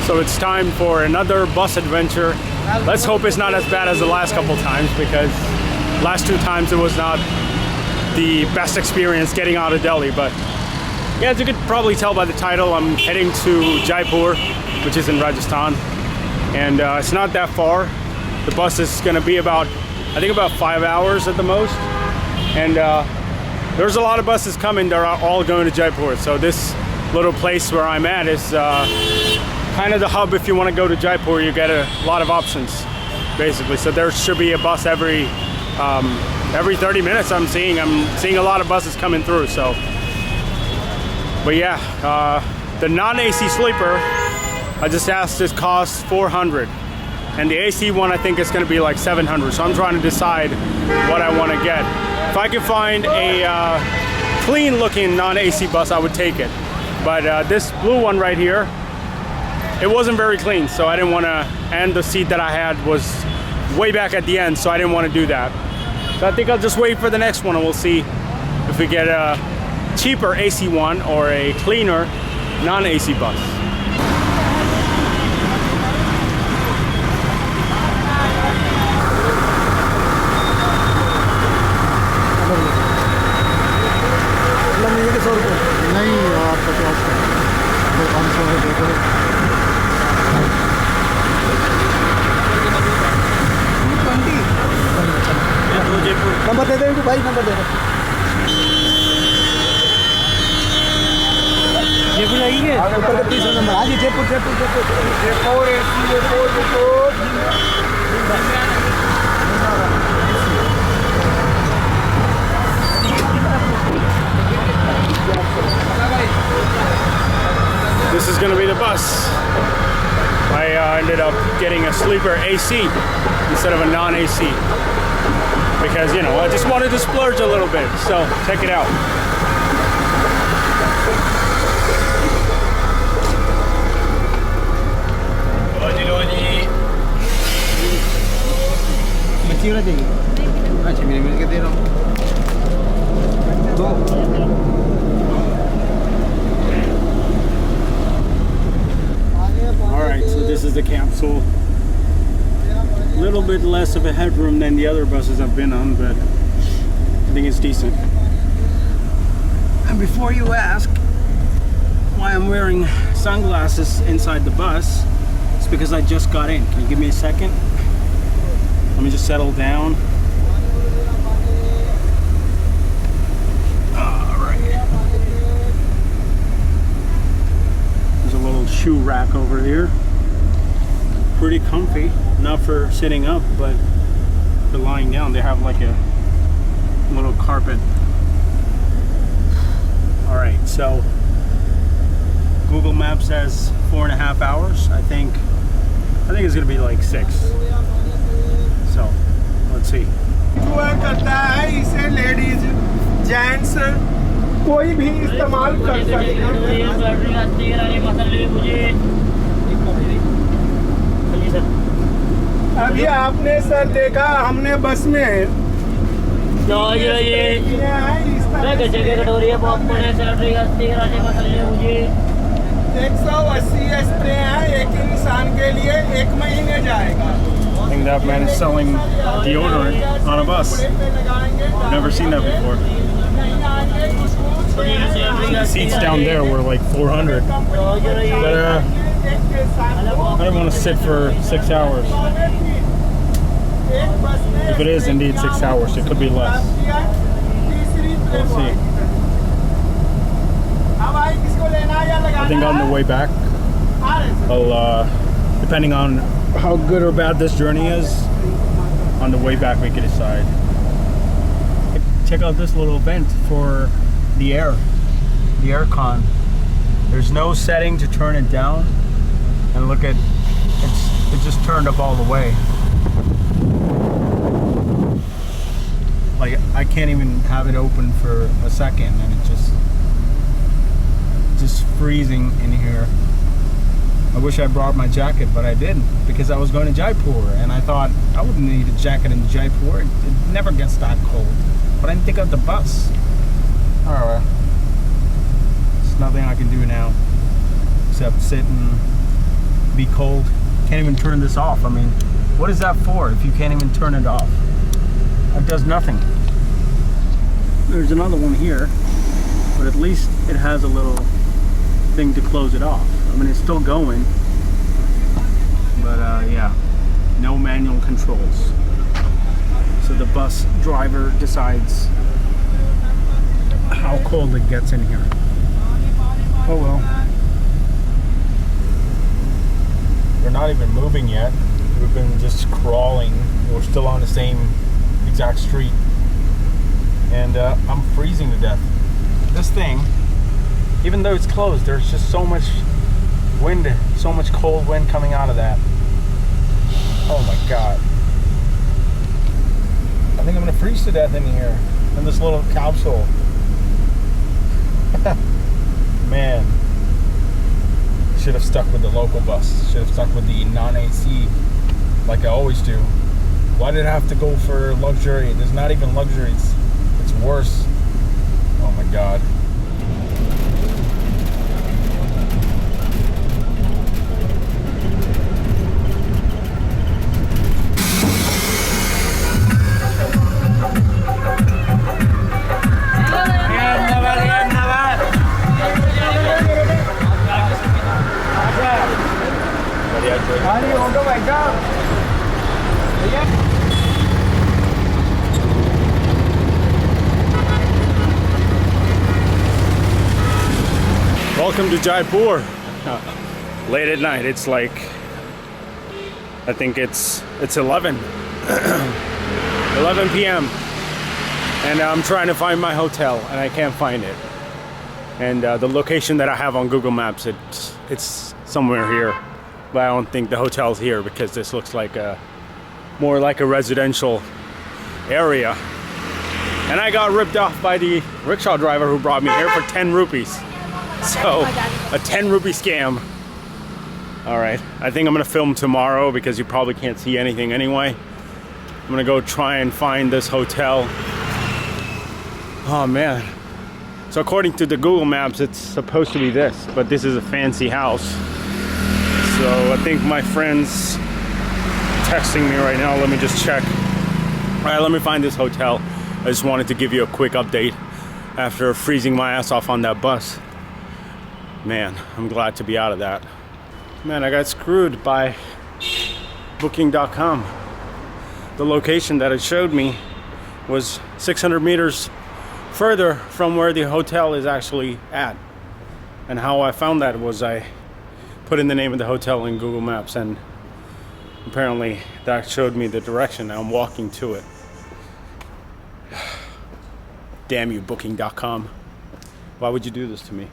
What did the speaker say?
So it's time for another bus adventure. Let's hope it's not as bad as the last couple times, because last 2 times it was not the best experience getting out of Delhi. But yeah, as you could probably tell by the title, I'm heading to Jaipur, which is in Rajasthan, and it's not that far. The bus is going to be about, I think, about 5 hours at the most, and there's a lot of buses coming. They're all going to Jaipur. So this little place where I'm at is kind of the hub. If you want to go to Jaipur, you get a lot of options, basically. So there should be a bus every 30 minutes. I'm seeing a lot of buses coming through. So, but yeah, the non-AC sleeper, I just asked, this costs 400, and the AC one I think is going to be like 700. So I'm trying to decide what I want to get. If I can find a clean looking non-AC bus, I would take it. But this blue one right here, it wasn't very clean, so I didn't want to, and the seat that I had was way back at the end, so I didn't want to do that. So I think I'll just wait for the next one, and we'll see if we get a cheaper AC one or a cleaner non-AC bus. Number दे दो भाई, number दे दो। जयपुर जाइए, ऊपर का 30 number. हाँ जी, Jaipur Jaipur Jaipur Jaipur This is going to be the bus. I ended up getting a sleeper AC instead of a non-AC. Because, you know, I just wanted to splurge a little bit. So, check it out. Alright, so this is the capsule. A little bit less of a headroom than the other buses I've been on, but I think it's decent. And before you ask why I'm wearing sunglasses inside the bus, it's because I just got in. Can you give me a second? Let me just settle down. Alright. There's a little shoe rack over here. Pretty comfy. Not for sitting up, but for lying down. They have like a little carpet. All right, so Google Maps says 4.5 hours. I think it's gonna be like 6. So let's see. करता है इसे ladies gents कोई भी इस्तेमाल कर सकते हैं। अभी आपने सर देखा, हमने बस में 180 स्प्रे हैं एक इंसान के लिए, 1 महीने जाएगा। I think that man is selling deodorant on a bus. I've never seen that before. So the seats down there were like 400. But I don't want to sit for 6 hours. If it is indeed 6 hours, it could be less. We'll see. I think on the way back, I'll, depending on how good or bad this journey is, on the way back we can decide. Check out this little vent for the air con. There's no setting to turn it down, and look at it just turned up all the way. Like I can't even have it open for a second, and it's just freezing in here. I wish I brought my jacket, but I didn't, because I was going to Jaipur, and I thought I wouldn't need a jacket in Jaipur. It never gets that cold. But I didn't think of the bus. Alright. There's nothing I can do now except sit and be cold. Can't even turn this off. I mean, what is that for if you can't even turn it off? It does nothing. There's another one here, but at least it has a little thing to close it off. I mean, it's still going, but yeah, no manual controls. So the bus driver decides how cold it gets in here. Oh well. We're not even moving yet. We've been just crawling. We're still on the same exact street. And I'm freezing to death. This thing, even though it's closed, there's just so much wind, so much cold wind coming out of that. Oh my God. I think I'm gonna freeze to death in here, in this little capsule. Man. Should have stuck with the local bus. Should have stuck with the non-AC like I always do. Why did I have to go for luxury? There's not even luxury. It's worse. Oh my God. Welcome to Jaipur. Late at night. It's like, I think it's 11 p.m. and I'm trying to find my hotel and I can't find it. And the location that I have on Google Maps, it's somewhere here, but I don't think the hotel's here because this looks like more like a residential area. And I got ripped off by the rickshaw driver who brought me here for 10 rupees. So, a 10 rupee scam. Alright, I think I'm gonna film tomorrow because you probably can't see anything anyway. I'm gonna go try and find this hotel. Oh man. So according to the Google Maps, it's supposed to be this, but this is a fancy house. So I think my friend's texting me right now. Let me just check. Alright, let me find this hotel. I just wanted to give you a quick update after freezing my ass off on that bus. Man, I'm glad to be out of that. Man, I got screwed by booking.com. The location that it showed me was 600 meters further from where the hotel is actually at. And how I found that was I put in the name of the hotel in Google Maps and apparently that showed me the direction. Now I'm walking to it. Damn you, booking.com. Why would you do this to me?